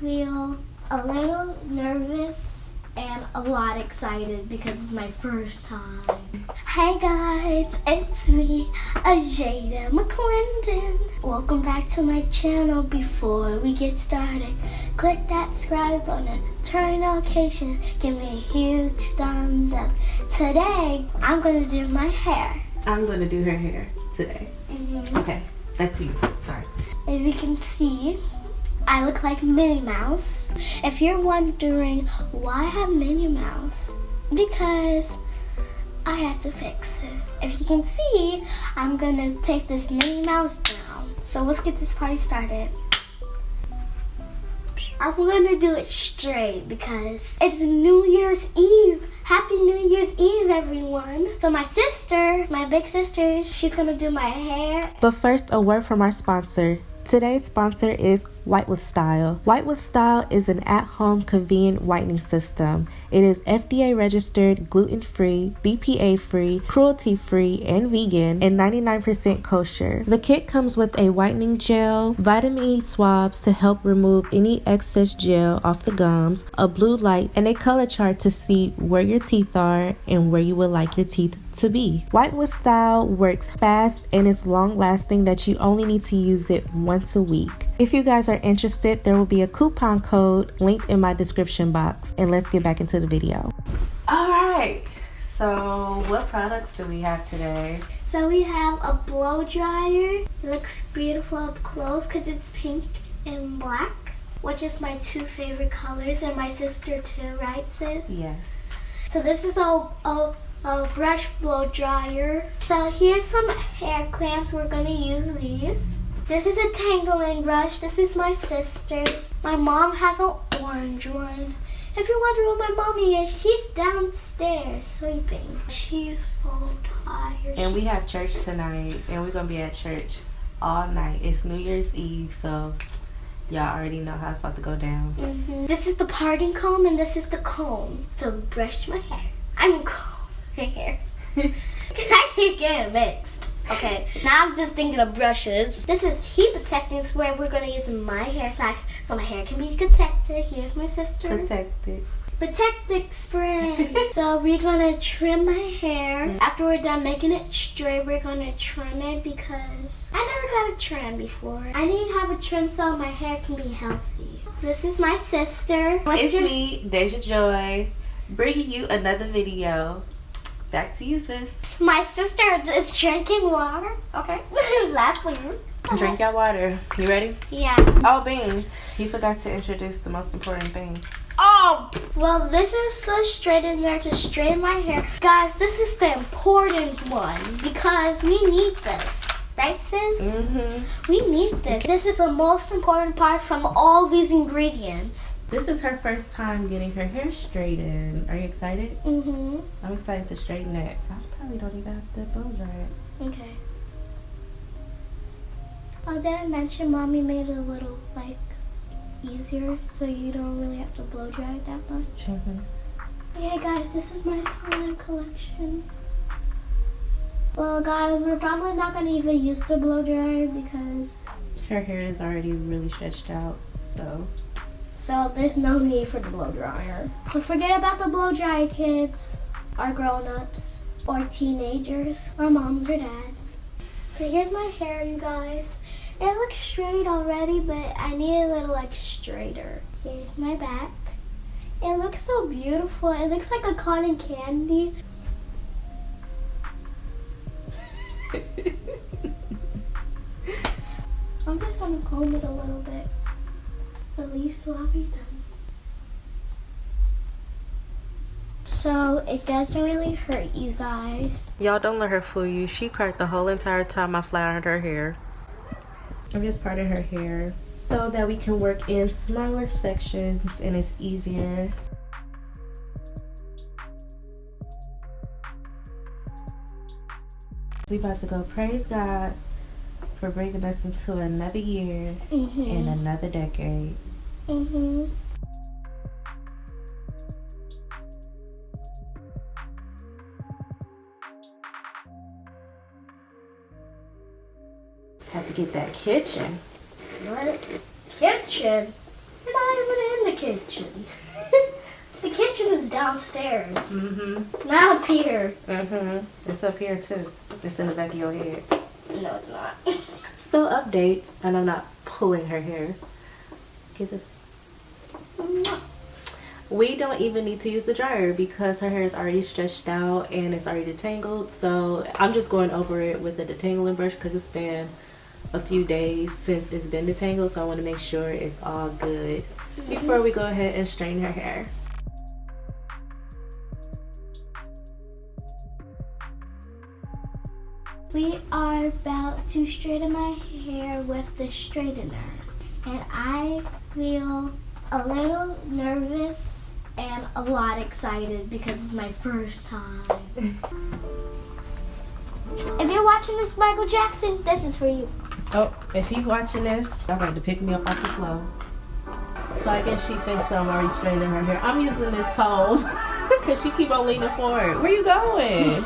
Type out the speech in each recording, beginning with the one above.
feel a little nervous and a lot excited because it's my first time. Hey guys, it's me, Jada McClendon. Welcome back to my channel. Before we get started, click that subscribe button, turn notifications, give me a huge thumbs up. Today, I'm going to do my hair. I'm going to do her hair today. Okay, that's you. Sorry. If you can see, I look like Minnie Mouse. If you're wondering why I have Minnie Mouse, because I had to fix it. If you can see, I'm gonna take this Minnie Mouse down. So let's get this party started. I'm gonna do it straight because it's New Year's Eve. Happy New Year's Eve, everyone. So my sister, my big sister, she's gonna do my hair. But first, a word from our sponsor. Today's sponsor is White with Style. White with Style is an at-home convenient whitening system. It is FDA registered, gluten-free, BPA-free, cruelty-free, and vegan, and 99% kosher. The kit comes with a whitening gel, vitamin E swabs to help remove any excess gel off the gums, a blue light, and a color chart to see where your teeth are and where you would like your teeth to be. White with Style works fast and is long-lasting that you only need to use it once a week. If you guys are interested, there will be a coupon code linked in my description box. And let's get back into the video. Alright, so what products do we have today? So we have a blow dryer. It looks beautiful up close because it's pink and black, which is my two favorite colors, and my sister too, right sis? Yes. So this is a brush blow dryer. So here's some hair clamps. We're gonna use these. This is a tangling brush. This is my sister's. My mom has an orange one. If you're wondering where my mommy is, she's downstairs sleeping. She is so tired. And we have church tonight, and we're gonna be at church all night. It's New Year's Eve, so y'all already know how it's about to go down. This is the parting comb, and this is the comb to brush my hair. Comb my hair. I keep getting mixed. Okay, now I'm just thinking of brushes. This is heat protecting. It's where we're going to use my hair so my hair can be protected. Here's my sister. Protected. Protective spray. So we're going to trim my hair. After we're done making it straight, we're going to trim it because I never got a trim before. I need to have a trim so my hair can be healthy. This is my sister. It's me, Deja Joy, bringing you another video. Back to you, sis. My sister is drinking water. Okay. Last one. Drink your water. You ready? Yeah. Oh, beans. You forgot to introduce the most important thing. Oh! Well, this is the straightener to straighten my hair. Guys, this is the important one because we need this. Right, sis? We need this. This is the most important part from all these ingredients. This is her first time getting her hair straightened. Are you excited? I'm excited to straighten it. I probably don't even have to blow dry it. Okay. Oh, did I mention Mommy made it a little, easier so you don't really have to blow dry it that much? Okay, guys, this is my slime collection. Well, guys, we're probably not going to even use the blow dryer because her hair is already really stretched out, so there's no need for the blow dryer. So forget about the blow dryer, kids, or grown-ups, or teenagers, or moms or dads. So here's my hair, you guys. It looks straight already, but I need a little straighter. Here's my back. It looks so beautiful. It looks like a cotton candy. I'm just going to comb it a little bit. At least I'll be done. So it doesn't really hurt, you guys. Y'all don't let her fool you. She cried the whole entire time I flattened her hair. I'm just parting her hair so that we can work in smaller sections and it's easier. We about to go. Praise God for bringing us into another year and another decade. Had to get that kitchen. What? Kitchen? We're not even in the kitchen. The kitchen is downstairs. Not up here. It's up here too. It's in the back of your head. No, it's not. So updates, and I'm not pulling her hair. Get this. We don't even need to use the dryer because her hair is already stretched out and it's already detangled. So I'm just going over it with a detangling brush because it's been a few days since it's been detangled. So I want to make sure it's all good before we go ahead and straighten her hair. We are about to straighten my hair with the straightener. And I feel a little nervous and a lot excited because it's my first time. If you're watching this, Michael Jackson, this is for you. Oh, if he's watching this, I'm going to pick me up off the floor. So I guess she thinks I'm already straightening her hair. I'm using this comb because she keep on leaning forward. Where you going?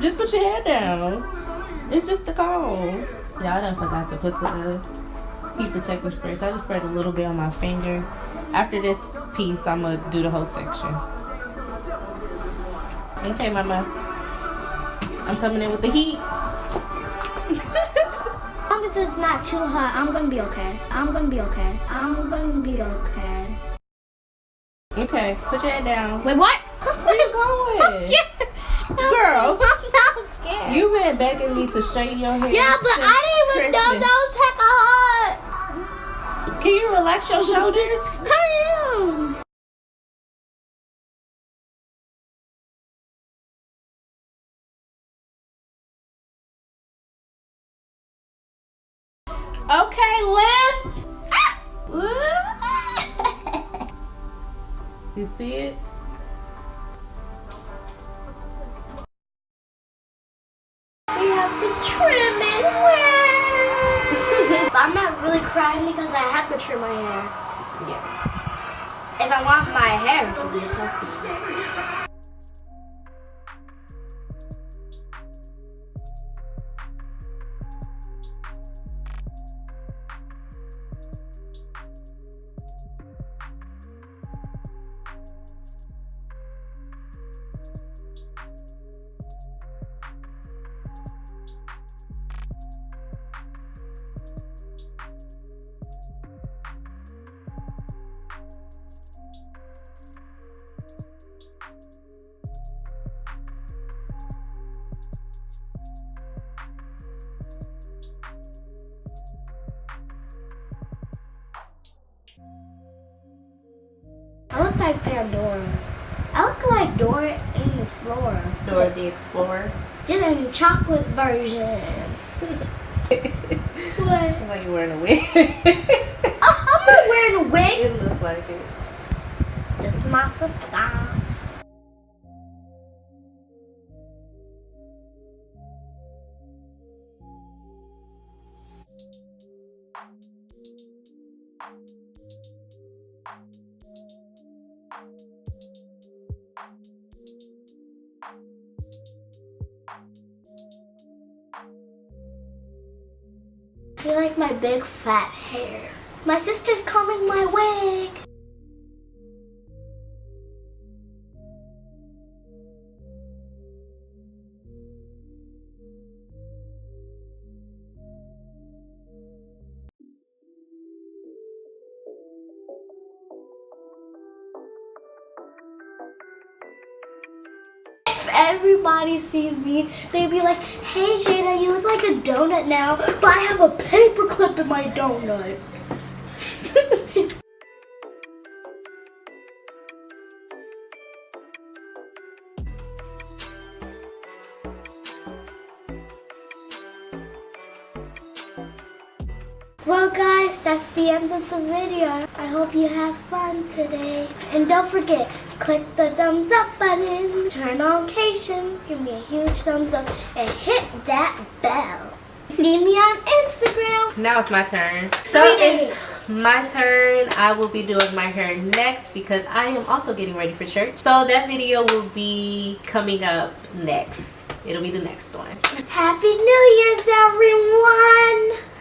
just put your hair down. It's just the comb. Yeah, I done forgot to put the heat protectant spray. So I just sprayed a little bit on my finger. After this piece, I'm going to do the whole section. Okay, Mama. I'm coming in with the heat. As long as it's not too hot, I'm going to be okay. I'm going to be okay. I'm going to be okay. Okay, put your head down. Wait, what? Where you going? I'm scared. Girl. I'm scared. You've been begging me to straighten your hair. Yeah, but I didn't even know that was hecka hot. Can you relax your shoulders? I am. Okay, Lynn. You see it? We have to trim it. But I'm not really crying because I have to trim my hair. Yes. If I want my hair to be healthy. I look like Pandora. I look like Dora in the Explorer. Dora the Explorer. Just in the chocolate version. What? Why you wearing a wig? Oh, I'm not wearing a wig. It looks like it. This is my sister, guys. Do you like my big fat hair? My sister's combing my wig. If everybody sees me, they'd be like, hey Jada, you look like a donut now, but I have a paper clip in my donut. Well guys, that's the end of the video. I hope you have fun today. And don't forget, click the thumbs up button, turn on notifications, give me a huge thumbs up, and hit that bell. See me on Instagram. Now it's my turn. So it's my turn. I will be doing my hair next because I am also getting ready for church. So that video will be coming up next. It'll be the next one. Happy New Year's, everyone!